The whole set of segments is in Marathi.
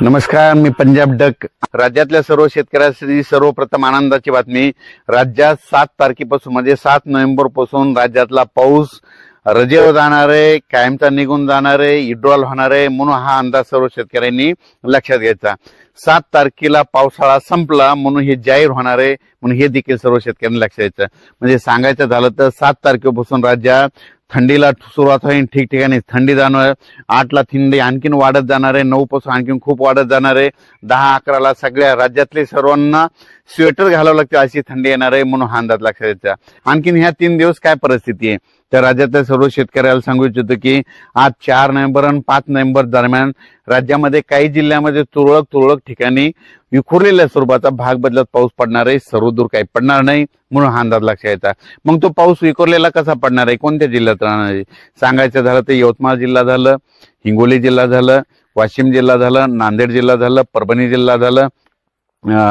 नमस्कार, मी पंजाब डक. राज्यातल्या सर्व शेतकऱ्यांसाठी सर्वप्रथम आनंदाची बातमी. राज्यात 7 तारखेपासून म्हणजे 7 नोव्हेंबर पासून राज्यातला पाऊस रजेवर जाणार आहे, कायमचा निघून जाणार आहे, विड्रॉल होणार आहे, म्हणून हा अंदाज सर्व शेतकऱ्यांनी लक्षात घ्यायचा. 7 तारखेला पावसाळा संपला म्हणून हे जाहीर होणार आहे, म्हणून हे देखील सर्व शेतकऱ्यांनी लक्षात घ्यायचं. म्हणजे सांगायचं झालं तर 7 तारखेपासून राज्यात थंडीला सुरुवात होईल. ठिकठिकाणी थंडी जाणवेल. 8 ला थंडी आणखीन वाढत जाणार आहे, 9 पासून आणखीन खूप वाढत जाणार आहे. 10-11 ला सगळ्या राज्यातले सर्वांना स्वेटर घालावं लागतं अशी थंडी येणार आहे, म्हणून हा अंदाज लक्षात घ्यायचा. आणखीन ह्या 3 दिवस काय परिस्थिती आहे तर राज्यातल्या सर्व शेतकऱ्याला सांगू इच्छितो की आज 4 नोव्हेंबर आणि 5 नोव्हेंबर दरम्यान राज्यामध्ये काही जिल्ह्यामध्ये तुरळक ठिकाणी विखुरलेल्या स्वरूपाचा भाग बदलत पाऊस पडणार आहे. सर्वदूर काही पडणार नाही, म्हणून हा अंदाज लक्षात घ्यायचा. मग तो पाऊस विखुरलेला कसा पडणार आहे, कोणत्या जिल्ह्यात राहणार आहे सांगायचं झालं तर यवतमाळ जिल्हा झालं, हिंगोली जिल्हा झालं, वाशिम जिल्हा झालं, नांदेड जिल्हा झालं, परभणी जिल्हा झालं,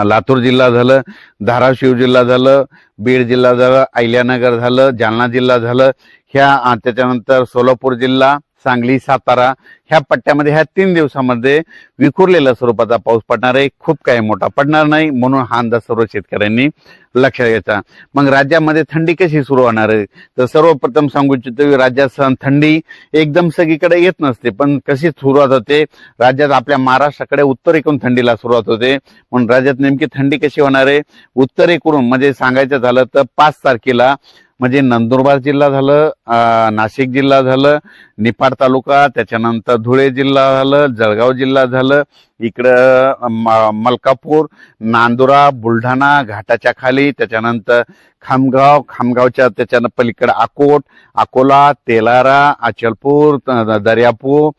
लातूर जिल्हा झालं, धाराशिव जिल्हा झालं, बीड जिल्हा झालं, अहिल्यानगर झालं, जालना जिल्हा झालं, ह्या त्याच्यानंतर सोलापूर जिल्हा, सांगली, सातारा ह्या पट्ट्यामध्ये ह्या 3 दिवसामध्ये विखुरलेल्या स्वरूपाचा पाऊस पडणार आहे. खूप काही मोठा पडणार नाही, म्हणून हा अंदाज सर्व शेतकऱ्यांनी लक्षात घ्यायचा. मग राज्यामध्ये थंडी कशी सुरू होणार आहे तर सर्वप्रथम सांगू इच्छितो राज्यात थंडी एकदम सगळीकडे येत नसते, पण कशी सुरुवात होते राज्यात आपल्या महाराष्ट्राकडे उत्तरेकडून थंडीला सुरुवात होते. म्हणून राज्यात नेमकी थंडी कशी होणार आहे उत्तरेकडून म्हणजे सांगायचं झालं तर 5 तारखेला म्हणजे नंदुरबार जिल्हा झालं, नाशिक जिल्हा झालं, निफाड तालुका, त्याच्यानंतर धुळे जिल्हा झालं, जळगाव जिल्हा झालं, इकडं मलकापूर, नांदुरा, बुलढाणा घाटाच्या खाली, त्याच्यानंतर खामगावच्या त्याच्यानं पलीकडे अकोला, तेलारा, अचलपूर, दर्यापूर,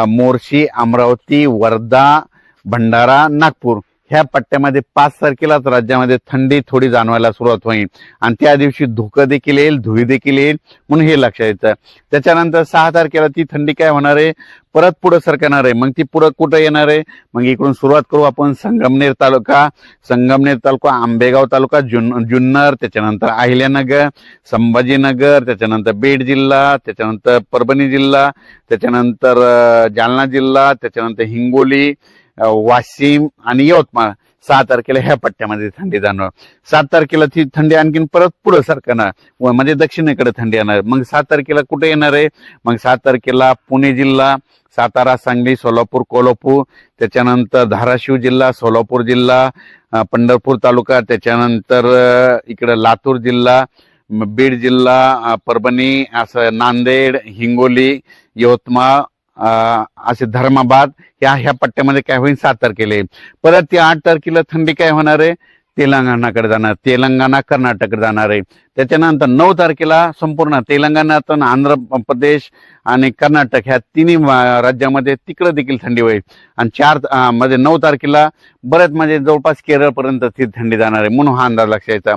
मोर्शी, अमरावती, वर्धा, भंडारा, नागपूर ह्या पट्ट्यामध्ये 5 तारखेलाच राज्यामध्ये थंडी थोडी जाणवायला सुरुवात होईल आणि त्या दिवशी धुकं देखील येईल, धुळी देखील येईल, म्हणून हे लक्षात येतं. त्याच्यानंतर 6 तारखेला ती थंडी काय होणार आहे परत पुढे सरकणार आहे. मग ती पुढे कुठं येणार आहे मग इकडून सुरुवात करू आपण संगमनेर तालुका, आंबेगाव तालुका, जुन्नर, त्याच्यानंतर अहिल्यानगर, संभाजीनगर, त्याच्यानंतर बीड जिल्हा, त्याच्यानंतर परभणी जिल्हा, त्याच्यानंतर जालना जिल्हा, त्याच्यानंतर हिंगोली, वाशिम आणि यवतमाळ 6 तारखेला ह्या पट्ट्यामध्ये थंडी जाणवणार. 7 तारखेला ती थंडी आणखीन परत पुढे सरकणार म्हणजे दक्षिणेकडे थंडी येणार. मग 7 तारखेला कुठे येणार आहे मग 7 तारखेला पुणे जिल्हा, सातारा, सांगली, सोलापूर, कोल्हापूर, त्याच्यानंतर धाराशिव जिल्हा, सोलापूर जिल्हा, पंढरपूर तालुका, त्याच्यानंतर इकडे लातूर जिल्हा, बीड जिल्हा, परभणी, असं नांदेड, हिंगोली, यवतमाळ, असे धर्माबाद ह्या पट्ट्यामध्ये काय होईल 7 तारखेला. परत ती 8 तारखेला थंडी काय होणार आहे तेलंगणाकडे जाणार, तेलंगणा कर्नाटककडे जाणार आहे. त्याच्यानंतर 9 तारखेला संपूर्ण तेलंगणातून आंध्र प्रदेश आणि कर्नाटक ह्या तिन्ही राज्यामध्ये तिकडे देखील थंडी होईल. आणि 9 तारखेला बरेच म्हणजे जवळपास केरळपर्यंत ती थंडी जाणार आहे, म्हणून हा अंदाज लक्षात यायचा.